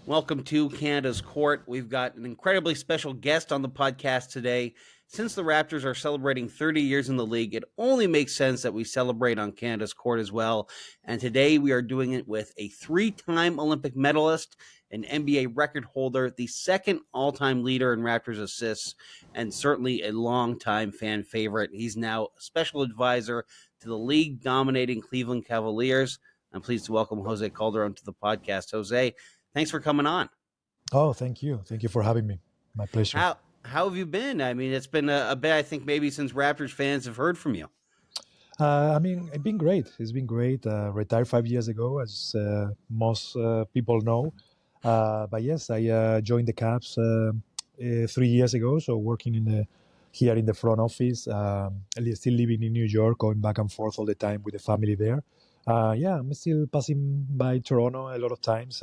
Welcome to Canada's Court. We've got an incredibly special guest on the podcast today. Since the Raptors are celebrating 30 years in the league, it only makes sense that we celebrate on Canada's Court as well. And today we are doing it with a three-time Olympic medalist, an NBA record holder, the second all-time leader in Raptors assists, and certainly a long-time fan favorite. He's now a special advisor to the league-dominating Cleveland Cavaliers. I'm pleased to welcome José Calderón to the podcast. Jose, thanks for coming on. Oh, thank you. Thank you for having me. My pleasure. How have you been? I mean, it's been a bit, I think, maybe since Raptors fans have heard from you. It's been great. It's been great. Retired 5 years ago, as most people know. But yes, I joined the Cavs 3 years ago. So working here in the front office, still living in New York, going back and forth all the time with the family there. I'm still passing by Toronto a lot of times.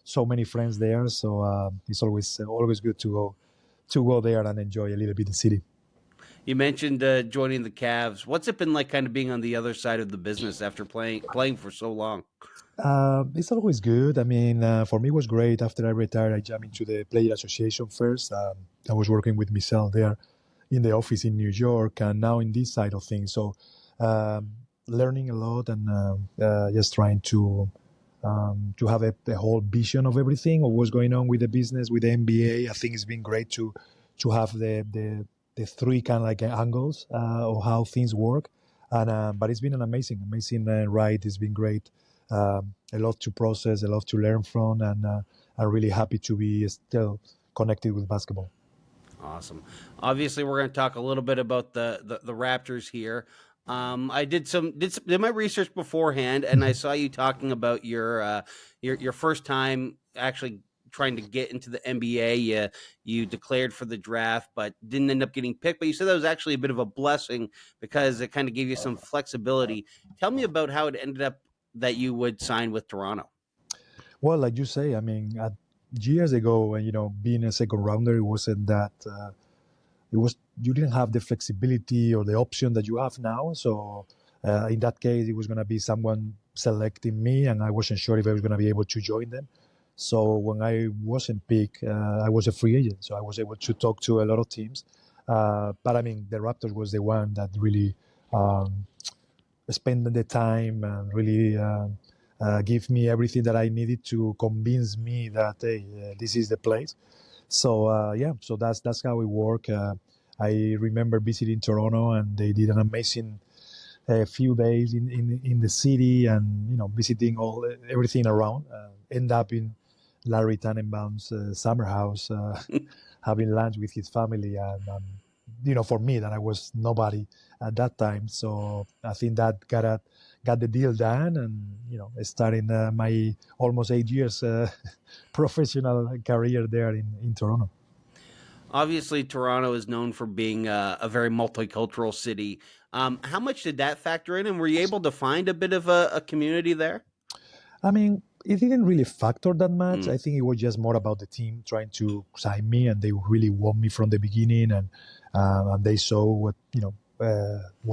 So many friends there, so it's always good to go there and enjoy a little bit the city. You mentioned joining the Cavs. What's it been like, kind of being on the other side of the business after playing for so long? It's always good. I mean, for me, it was great. After I retired, I jumped into the Player Association first. I was working with Michelle there in the office in New York, and now in this side of things. So, learning a lot and just trying to have a whole vision of everything, of what's going on with the business, with the NBA. I think it's been great to have the three kind of like angles of how things work. And but it's been an amazing ride. It's been great. A lot to process, a lot to learn from, and I'm really happy to be still connected with basketball. Awesome. Obviously, we're going to talk a little bit about the Raptors here. I did my research beforehand, and I saw you talking about your first time actually trying to get into the NBA. You declared for the draft, but didn't end up getting picked. But you said that was actually a bit of a blessing because it kind of gave you some flexibility. Tell me about how it ended up that you would sign with Toronto. Well, like you say, I mean, years ago, being a second rounder, it wasn't that. You didn't have the flexibility or the option that you have now. So in that case, it was going to be someone selecting me, and I wasn't sure if I was going to be able to join them. So when I wasn't picked, I was a free agent, so I was able to talk to a lot of teams. But I mean, the Raptors was the one that really spent the time and really give me everything that I needed to convince me that hey, this is the place. So so that's how it worked. I remember visiting Toronto, and they did an amazing few days in the city, and visiting everything around. End up in Larry Tannenbaum's summer house, having lunch with his family, and for me that I was nobody at that time. So I think that got the deal done, and starting my almost 8 years professional career there in Toronto. Obviously, Toronto is known for being a very multicultural city. How much did that factor in, and were you able to find a bit of a community there? I mean, it didn't really factor that much. I think it was just more about the team trying to sign me, and they really want me from the beginning, and they saw what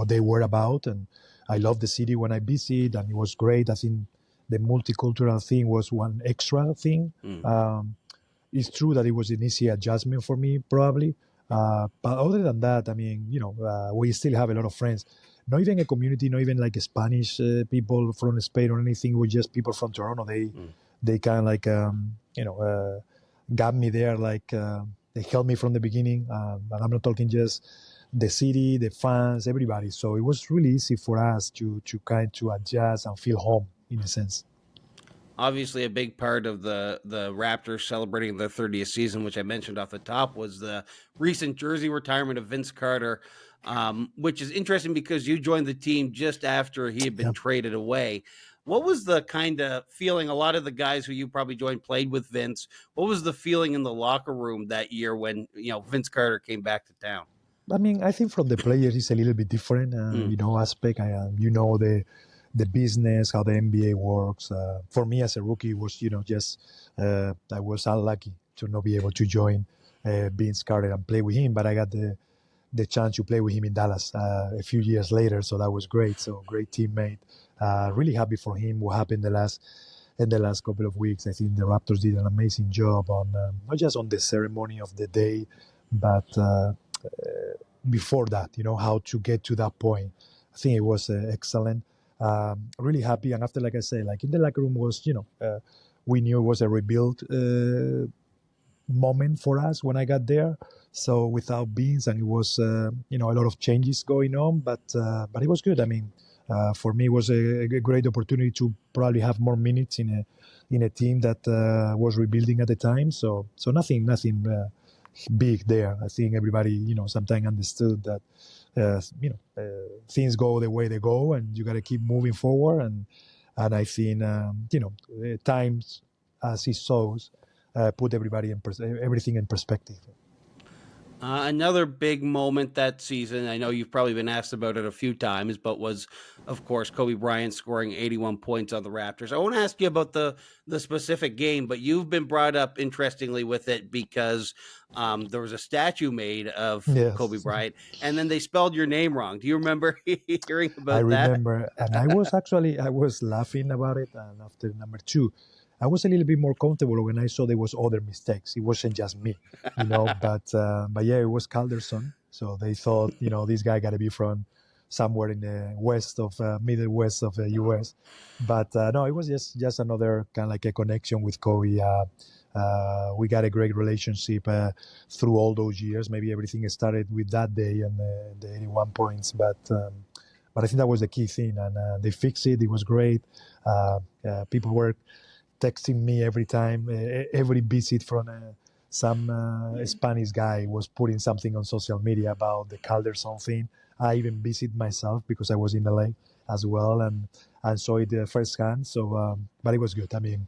they were about, and I loved the city when I visited, and it was great. I think the multicultural thing was one extra thing. It's true that it was an easy adjustment for me, probably. But other than that, I mean, we still have a lot of friends. Not even a community, not even like Spanish people from Spain or anything. We're just people from Toronto. They kind of like, got me there. Like they helped me from the beginning. And I'm not talking just the city, the fans, everybody. So it was really easy for us to kind of adjust and feel home in a sense. Obviously, a big part of the Raptors celebrating their 30th season, which I mentioned off the top, was the recent jersey retirement of Vince Carter, which is interesting because you joined the team just after he had been traded away. What was the kind of feeling? A lot of the guys who you probably joined played with Vince. What was the feeling in the locker room that year when Vince Carter came back to town? I mean, I think from the players it's a little bit different, aspect. The business, how the NBA works. For me as a rookie, it was just I was unlucky to not be able to join Vince Carter and play with him, but I got the chance to play with him in Dallas a few years later, so that was great. So great teammate. Really happy for him. What happened the last in the last couple of weeks. I think the Raptors did an amazing job on not just on the ceremony of the day, but before that, how to get to that point. I think it was excellent. Really happy. And after, like I say, like in the locker room was, we knew it was a rebuild moment for us when I got there. So without beans, and it was, a lot of changes going on, but it was good. I mean, for me, it was a great opportunity to probably have more minutes in a team that was rebuilding at the time. So nothing big there. I think everybody, sometimes understood that, things go the way they go, and you got to keep moving forward. And I think, times as it shows, put everybody everything in perspective. Another big moment that season, I know you've probably been asked about it a few times, but was, of course, Kobe Bryant scoring 81 points on the Raptors. I won't ask you about the specific game, but you've been brought up, interestingly, with it because there was a statue made of Kobe Yes. Bryant, and then they spelled your name wrong. Do you remember hearing I about that? remember, and I was laughing about it. And after number two, I was a little bit more comfortable when I saw there was other mistakes. It wasn't just me, But yeah, it was Calderson. So they thought, this guy got to be from somewhere in the west of middle west of the U.S. But no, it was just another kind of like a connection with Kobe. We got a great relationship through all those years. Maybe everything started with that day and the 81 points, but I think that was the key thing, and they fixed it. It was great. People were texting me every time, every visit from some Spanish guy was putting something on social media about the Calderson thing. I even visited myself because I was in LA as well, and saw it firsthand. So, but it was good. I mean,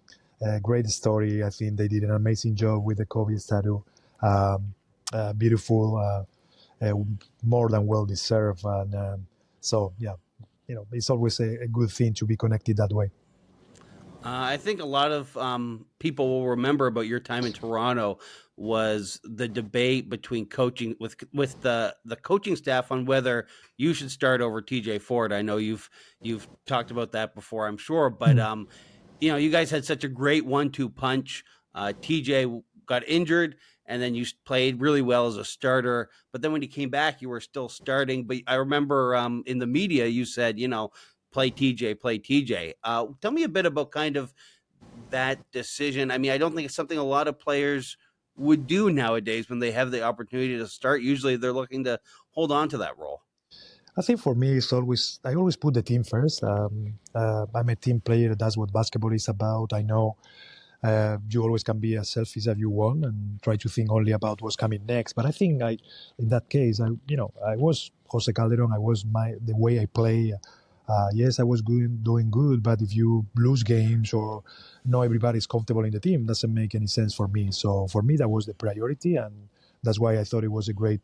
great story. I think they did an amazing job with the Kobe statue. Beautiful, more than well deserved, and so yeah, it's always a good thing to be connected that way. I think a lot of people will remember about your time in Toronto was the debate between coaching with the coaching staff on whether you should start over TJ Ford. I know you've talked about that before, I'm sure, but you guys had such a great 1-2 punch. TJ got injured, and then you played really well as a starter. But then when you came back, you were still starting. But I remember in the media you said, play TJ, play TJ. Tell me a bit about kind of that decision. I mean, I don't think it's something a lot of players would do nowadays when they have the opportunity to start. Usually they're looking to hold on to that role. I think for me, I always put the team first. I'm a team player. That's what basketball is about. I know you always can be as selfish as you want and try to think only about what's coming next. But I think in that case, I was José Calderón. I was the way I play. Yes, I was doing good, but if you lose games or not everybody's comfortable in the team, doesn't make any sense for me. So for me, that was the priority, and that's why I thought it was a great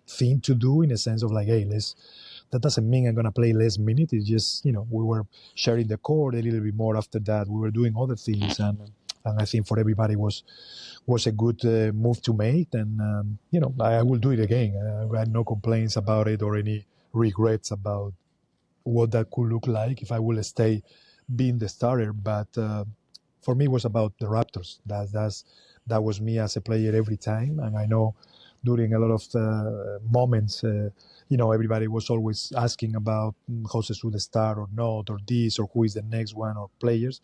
thing to do in a sense of like, hey, that doesn't mean I'm going to play less minutes. It's just, we were sharing the court a little bit more after that. We were doing other things, and I think for everybody was a good move to make. And, I will do it again. I had no complaints about it or any regrets about what that could look like if I will stay being the starter. But for me, it was about the Raptors. That was me as a player every time. And I know during a lot of moments, everybody was always asking about Jose should start or not, or this, or who is the next one, or players.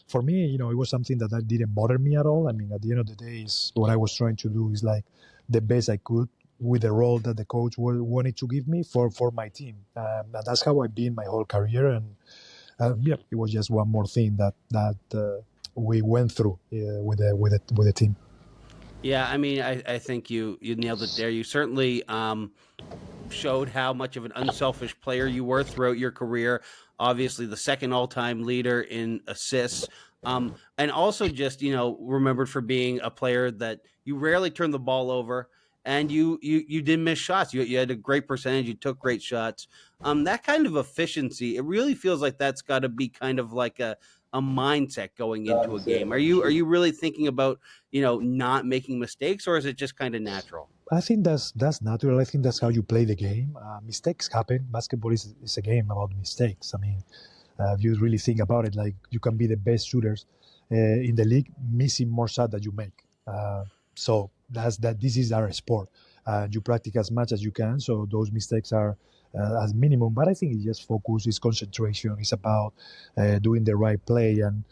For me, it was something that didn't bother me at all. I mean, at the end of the day, what I was trying to do is like the best I could with the role that the coach wanted to give me for my team. And that's how I've been my whole career. And it was just one more thing that we went through with the team. Yeah, I mean, I think you nailed it there. You certainly showed how much of an unselfish player you were throughout your career. Obviously, the second all-time leader in assists, and also just remembered for being a player that you rarely turned the ball over, and you didn't miss shots. You had a great percentage. You took great shots. That kind of efficiency, it really feels like that's got to be kind of like a mindset going into a game. Are you really thinking about not making mistakes, or is it just kind of natural? I think that's natural. I think that's how you play the game. Mistakes happen. Basketball is a game about mistakes. I mean, if you really think about it, like you can be the best shooters, in the league missing more shots that you make. So that's that. This is our sport. You practice as much as you can, so those mistakes are as minimum. But I think it's just focus, it's concentration, it's about doing the right play, and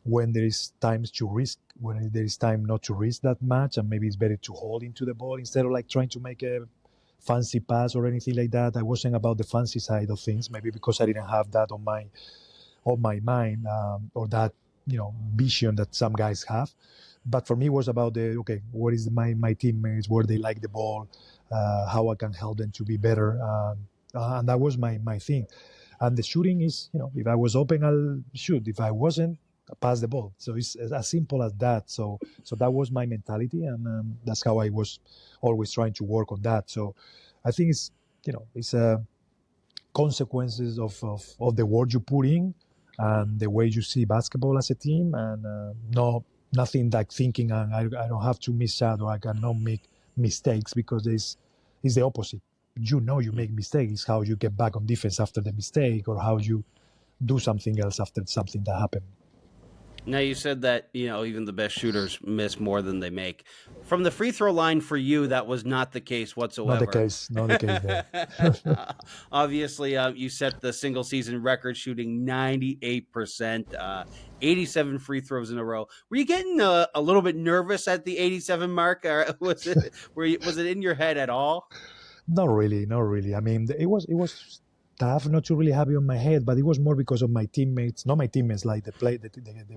when there is times to risk, when there is time not to risk that much, and maybe it's better to hold into the ball instead of like trying to make a fancy pass or anything like that. I wasn't about the fancy side of things, maybe because I didn't have that on my mind, or that vision that some guys have. But for me, it was about what is my teammates, where they like the ball, how I can help them to be better, and that was my thing. And the shooting is, if I was open, I'll shoot. If I wasn't, I'll pass the ball. So it's as simple as that. So that was my mentality, and that's how I was always trying to work on that. So I think it's consequences of the work you put in and the way you see basketball as a team, and nothing like thinking I don't have to miss out or I cannot make mistakes, because it's the opposite. You make mistakes. It's how you get back on defense after the mistake, or how you do something else after something that happened. Now, you said that, even the best shooters miss more than they make. From the free throw line for you, that was not the case whatsoever. Not the case there. Obviously, you set the single season record shooting 98%, 87 free throws in a row. Were you getting a little bit nervous at the 87 mark? Or was it in your head at all? Not really. I mean, it was tough not to really have it on my head, but it was more because of my teammates, not my teammates, like the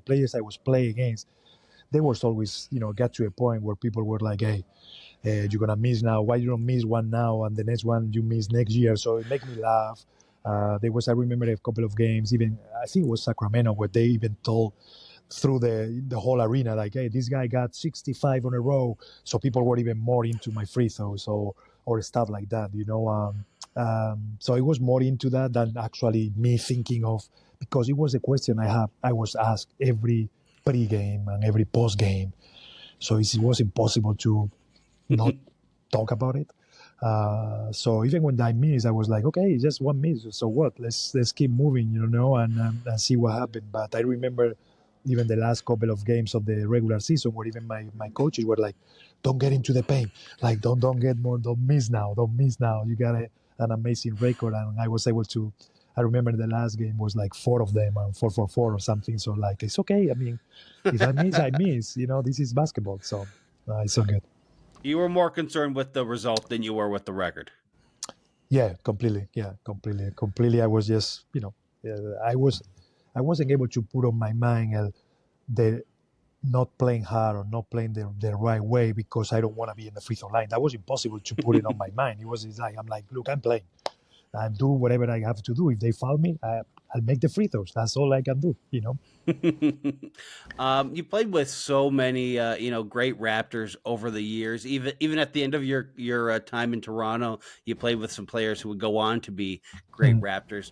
players I was playing against. They was always, get to a point where people were like, hey, you're going to miss now. Why you don't miss one now and the next one you miss next year? So it made me laugh. I remember a couple of games, even I think it was Sacramento, where they even told through the whole arena, like, hey, this guy got 65 on a row. So people were even more into my free throws or stuff like that, so I was more into that than actually me thinking of, because it was a question I was asked every pre-game and every post-game. So it was impossible to not talk about it. So even when I missed, I was like, okay, just one miss. So what? Let's keep moving, and see what happened. But I remember even the last couple of games of the regular season, where even my coaches were like, don't get into the paint. Like, don't get more. Don't miss now. You got an amazing record. And I was able to, I remember the last game was like 4 of them, and 4 for 4 or something. So like, it's okay. I mean, if I miss, I miss. This is basketball. So it's so good. You were more concerned with the result than you were with the record. Yeah, completely. I was just, I wasn't able to put on my mind the not playing hard or not playing the right way, because I don't want to be in the free throw line. That was impossible to put it on my mind. It's like, I'm like, look, I'm playing. I do whatever I have to do. If they foul me, I'll make the free throws. That's all I can do, You played with so many, great Raptors over the years. Even at the end of your time in Toronto, you played with some players who would go on to be great Raptors.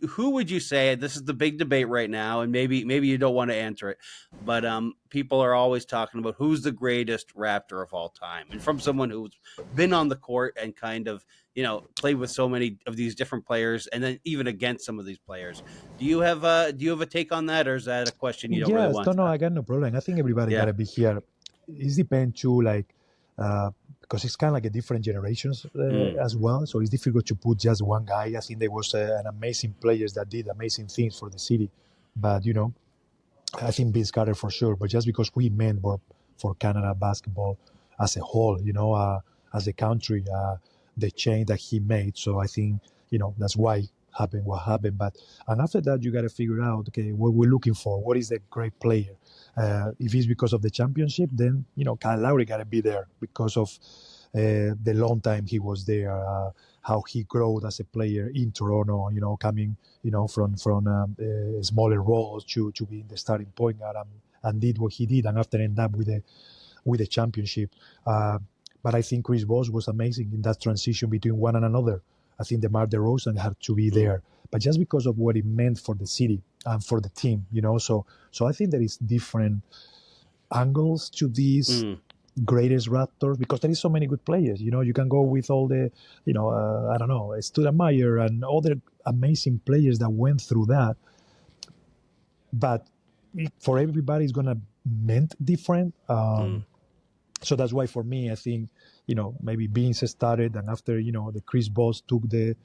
Who would you say? This is the big debate right now, and maybe you don't want to answer it, but people are always talking about who's the greatest Raptor of all time, and from someone who's been on the court and kind of played with so many of these different players, and then even against some of these players. Do you have a take on that, or is that a question you don't really want? No, I got no problem. I think everybody got to be here. It depends too, because it's kind of like a different generations as well. So it's difficult to put just one guy. I think there was an amazing players that did amazing things for the city, but I think Vince Carter for sure. But just because we meant for Canada basketball as a whole, as a country, the change that he made. So I think that's why happened what happened. And after that, you got to figure out, okay, what we're looking for. What is the great player? If it's because of the championship, then Kyle Lowry got to be there because of the long time he was there, how he grew as a player in Toronto. Coming from smaller roles to being the starting point guard, and did what he did, and after end up with a championship. But I think Chris Bosh was amazing in that transition between one and another. I think DeMar DeRozan had to be there, but just because of what it meant for the city and for the team, So I think there is different angles to these greatest Raptors, because there is so many good players. You can go with all the, I don't know, Stoudemire and other amazing players that went through that. But for everybody, it's gonna meant different. So that's why for me, I think, maybe Vince started, and after, the Chris Bosh took that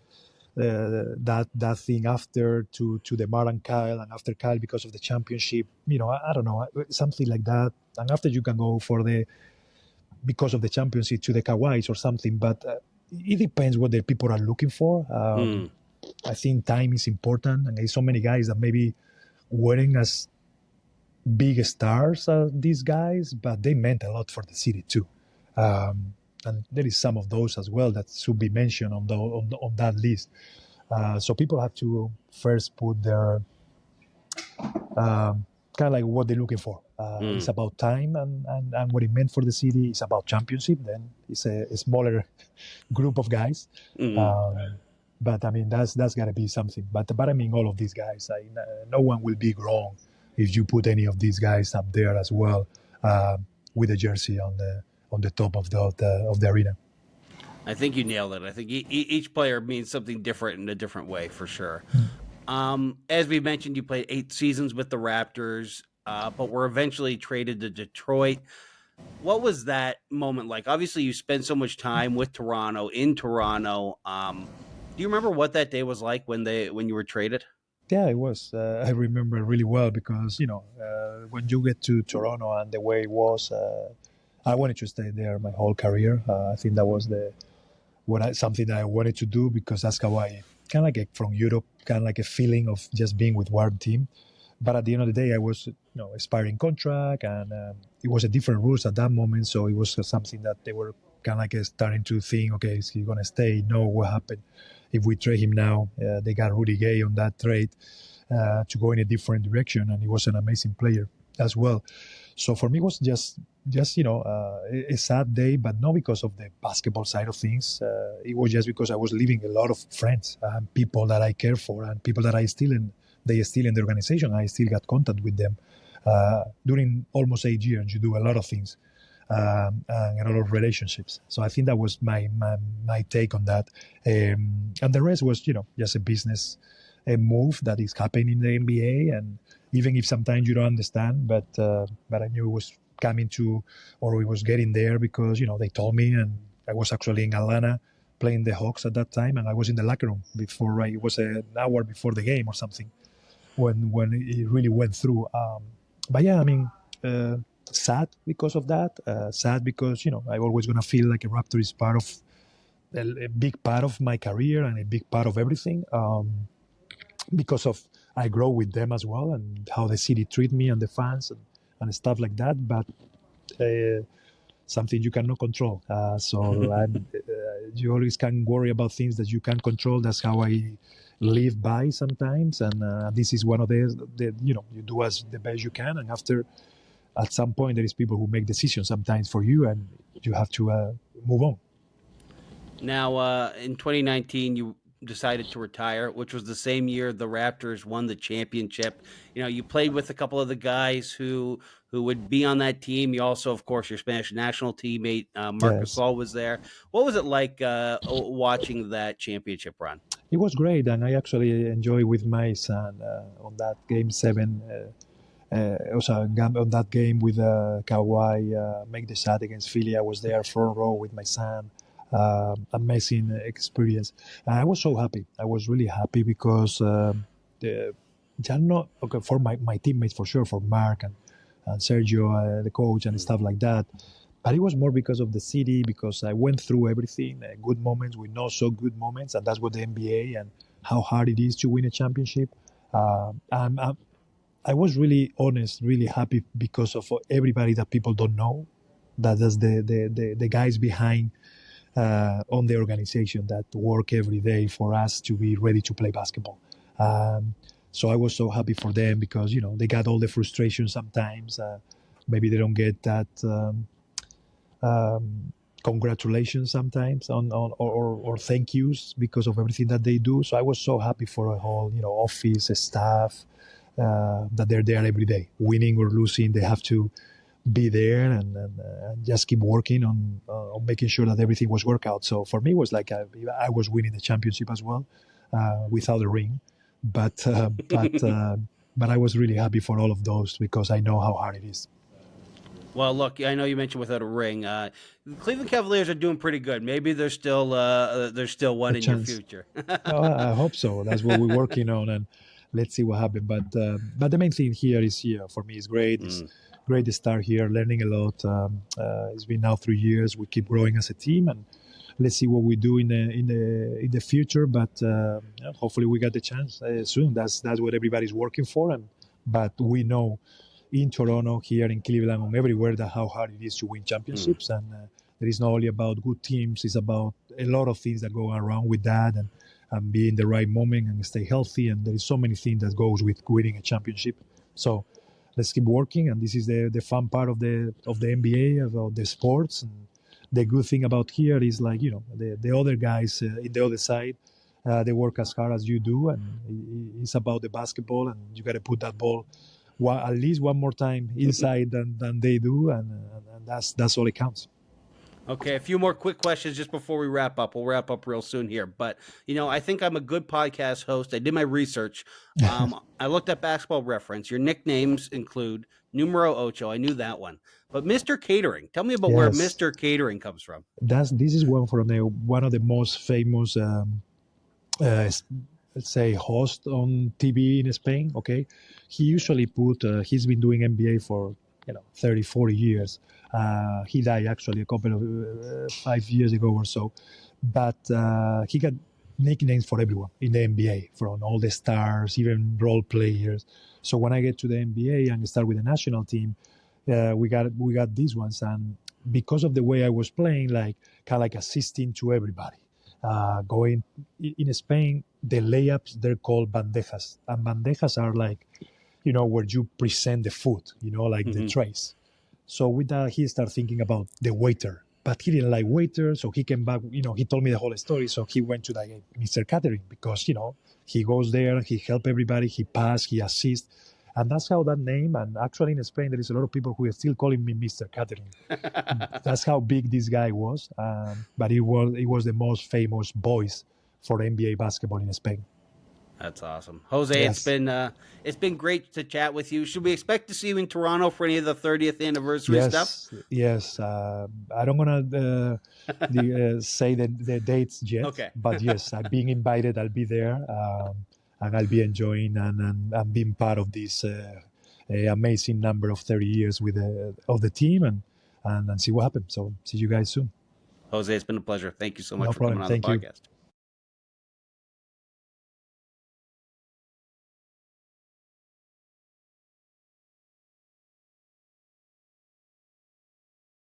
thing after to the Mar and Kyle, and after Kyle because of the championship, I don't know, something like that. And after you can go for because of the championship to the Kawhis or something, but it depends what the people are looking for. I think time is important, and there's so many guys that maybe weren't as big stars as these guys, but they meant a lot for the city too. And there is some of those as well that should be mentioned on that list. So people have to first put their kind of like what they're looking for. It's about time and what it meant for the city. It's about championship. Then it's a smaller group of guys. But I mean, that's got to be something. But I mean, all of these guys, no one will be wrong if you put any of these guys up there as well with a jersey on the top of the arena. I think you nailed it. I think each player means something different in a different way, for sure. As we mentioned, you played 8 seasons with the Raptors, but were eventually traded to Detroit. What was that moment like? Obviously, you spent so much time with Toronto, in Toronto. Do you remember what that day was like when you were traded? Yeah, it was. I remember really well because, when you get to Toronto and the way it was, I wanted to stay there my whole career. I think that was something that I wanted to do because that's how I kind of like from Europe, kind of like a feeling of just being with one team. But at the end of the day, I was, expiring contract, and it was a different rules at that moment. So it was something that they were kind of like starting to think, okay, is he going to stay? No, what happened if we trade him now? They got Rudy Gay on that trade to go in a different direction, and he was an amazing player as well. So for me, it was just a sad day, but not because of the basketball side of things. It was just because I was leaving a lot of friends and people that I care for, and people that they still in the organization. I still got contact with them during almost 8 years. You do a lot of things and a lot of relationships. So I think that was my take on that. And the rest was, just a business move that is happening in the NBA. And even if sometimes you don't understand, but I knew it was coming to, or it was getting there because, they told me, and I was actually in Atlanta playing the Hawks at that time, and I was in the locker room before, it was an hour before the game or something when it really went through. But yeah, I mean, sad because of that. Sad because, I'm always going to feel like a Raptor is part of a big part of my career and a big part of everything. Because of I grow with them as well, and how the city treat me and the fans and stuff like that. But something you cannot control. You always can worry about things that you can't control. That's how I live by sometimes. And this is one of you do as the best you can. And after, at some point, there is people who make decisions sometimes for you, and you have to move on. Now, in 2019, you decided to retire, which was the same year the Raptors won the championship. You played with a couple of the guys who would be on that team. You also, of course, your Spanish national teammate, Marc Gasol, was there. What was it like watching that championship run? It was great, and I actually enjoyed with my son on that Game 7. Also on that game with Kawhi, make the shot against Philly. I was there front row with my son. Amazing experience. And I was so happy. I was really happy because for my teammates for sure, for Mark and Sergio, the coach and stuff like that. But it was more because of the city, because I went through everything, good moments with not so good moments, and that's what the NBA and how hard it is to win a championship. I was really honest, really happy because of everybody that people don't know. That's the guys behind on the organization that work every day for us to be ready to play basketball. So I was so happy for them because, they got all the frustration sometimes. Maybe they don't get that congratulations sometimes or thank yous because of everything that they do. So I was so happy for a whole, office staff that they're there every day, winning or losing. They have to be there and just keep working on making sure that everything was worked out. So for me, it was like I was winning the championship as well, without a ring. But but I was really happy for all of those because I know how hard it is. Well, look, I know you mentioned without a ring. The Cleveland Cavaliers are doing pretty good. Maybe there's still one A in your chance. future. No, I hope so. That's what we're working on, and let's see what happens. But the main thing here is for me is great. It's great to start here, learning a lot. It's been now 3 years. We keep growing as a team, and let's see what we do in the future. But hopefully we get the chance soon. That's what everybody's working for. But we know in Toronto, here in Cleveland, and everywhere that how hard it is to win championships. And it is not only about good teams; it's about a lot of things that go around with that, and be in the right moment and stay healthy. And there is so many things that goes with winning a championship. So let's keep working. And this is the fun part of the NBA, about the sports. And the good thing about here is the other guys in the other side. They work as hard as you do, and it's about the basketball, and you got to put that ball at least one more time inside than they do, and that's all it counts. Okay, a few more quick questions just before we wrap up. We'll wrap up real soon here. But, I think I'm a good podcast host. I did my research. I looked at Basketball Reference. Your nicknames include Numero Ocho. I knew that one. But Mr. Catering, tell me about where Mr. Catering comes from. This is one from one of the most famous let's say host on TV in Spain. Okay, he usually he's been doing NBA for 30, 40 years. He died actually a couple of 5 years ago or so, but he got nicknames for everyone in the NBA, from all the stars, even role players. So when I get to the NBA and start with the national team, we got these ones, and because of the way I was playing, kind of like assisting to everybody. Going in Spain, the layups, they're called bandejas, and bandejas are where you present the food, the trays. So with that, he started thinking about the waiter, but he didn't like waiter, so he came back. He told me the whole story, so he went to Mr. Catering, because he goes there, he help everybody, he pass, he assist. And that's how that name, and actually in Spain, there is a lot of people who are still calling me Mr. Catering. That's how big this guy was. But he was the most famous voice for NBA basketball in Spain. That's awesome. Jose, yes. It's been great to chat with you. Should we expect to see you in Toronto for any of the 30th anniversary stuff? Yes. I don't want to say the dates yet. Okay. But yes, I'm being invited. I'll be there. And I'll be enjoying and being part of this amazing number of 30 years of the team and see what happens. So see you guys soon. Jose, it's been a pleasure. Thank you so much for problem. coming on the podcast.